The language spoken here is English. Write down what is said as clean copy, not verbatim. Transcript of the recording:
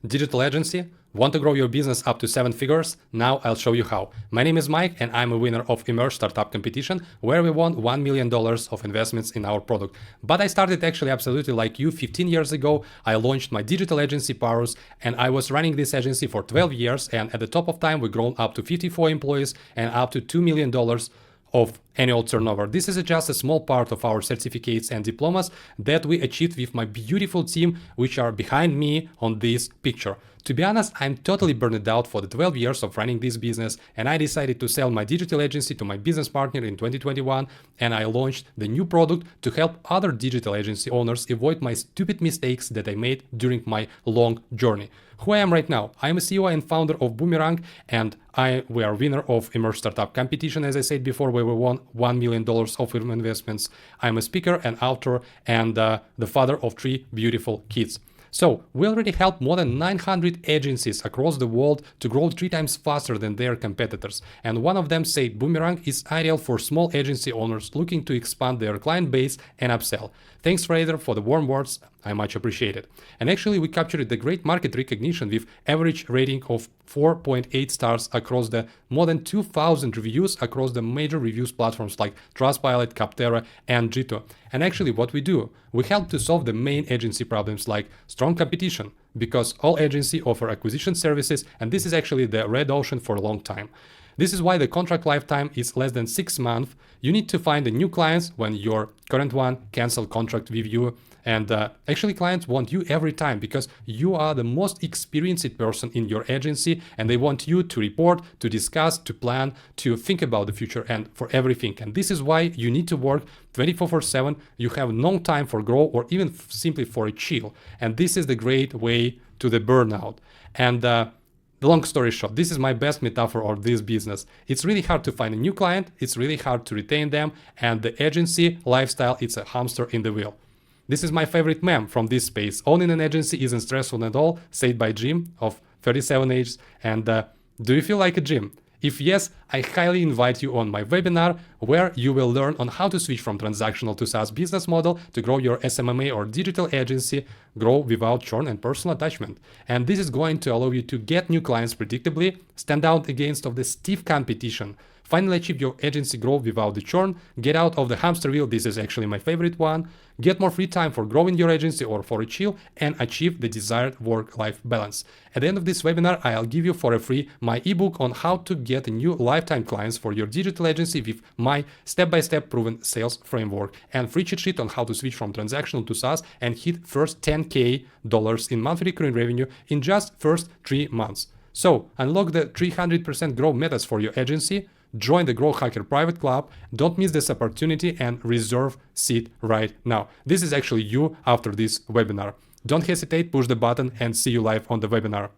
Digital agency? Want to grow your business up to 7 figures? Now I'll show you how. My name is Mike and I'm a winner of Emerge Startup Competition where we won $1 million of investments in our product. But I started actually absolutely like you 15 years ago. I launched my digital agency Powers and I was running this agency for 12 years, and at the top of time we grown up to 54 employees and up to $2 million of annual turnover. This is just a small part of our certificates and diplomas that we achieved with my beautiful team, which are behind me on this picture. To be honest, I'm totally burned out for the 12 years of running this business, and I decided to sell my digital agency to my business partner in 2021, and I launched the new product to help other digital agency owners avoid my stupid mistakes that I made during my long journey. Who I am right now? I am a CEO and founder of Boomerangme, and we are winner of Emerge Startup Competition, as I said before, where we won $1 million of investments. I'm a speaker and author and the father of 3 beautiful kids. So we already helped more than 900 agencies across the world to grow 3 times faster than their competitors. And one of them said Boomerangme is ideal for small agency owners looking to expand their client base and upsell. Thanks, Raider, for the warm words. I much appreciate it. And actually, we captured the great market recognition with average rating of 4.8 stars across the more than 2,000 reviews across the major reviews platforms like Trustpilot, Capterra, and G2. And actually, what we do, we help to solve the main agency problems like strong competition, because all agencies offer acquisition services, and this is actually the red ocean for a long time. This is why the contract lifetime is less than 6 months. You need to find the new clients when your current one cancel contract with you. And actually clients want you every time because you are the most experienced person in your agency, and they want you to report, to discuss, to plan, to think about the future and for everything. And this is why you need to work 24/7. You have no time for growth or even simply for a chill. And this is the great way to the burnout. And long story short, this is my best metaphor of this business. It's really hard to find a new client, it's really hard to retain them, and the agency lifestyle, it's a hamster in the wheel. This is my favorite meme from this space. Owning an agency isn't stressful at all, said by Jim of 37 ages. And do you feel like a Jim? If yes, I highly invite you on my webinar where you will learn on how to switch from transactional to SaaS business model to grow your SMMA or digital agency, grow without churn and personal attachment. And this is going to allow you to get new clients predictably, stand out against of the stiff competition, finally achieve your agency growth without the churn, get out of the hamster wheel, this is actually my favorite one, get more free time for growing your agency or for a chill, and achieve the desired work-life balance. At the end of this webinar, I'll give you for a free my ebook on how to get new lifetime clients for your digital agency with my step-by-step proven sales framework, and free cheat sheet on how to switch from transactional to SaaS and hit first $10K in monthly recurring revenue in just first 3 months. So unlock the 300% growth methods for your agency, join the Growth Hacker private club, don't miss this opportunity, and reserve seat right now. This is actually you after this webinar. Don't hesitate, push the button, and see you live on the webinar.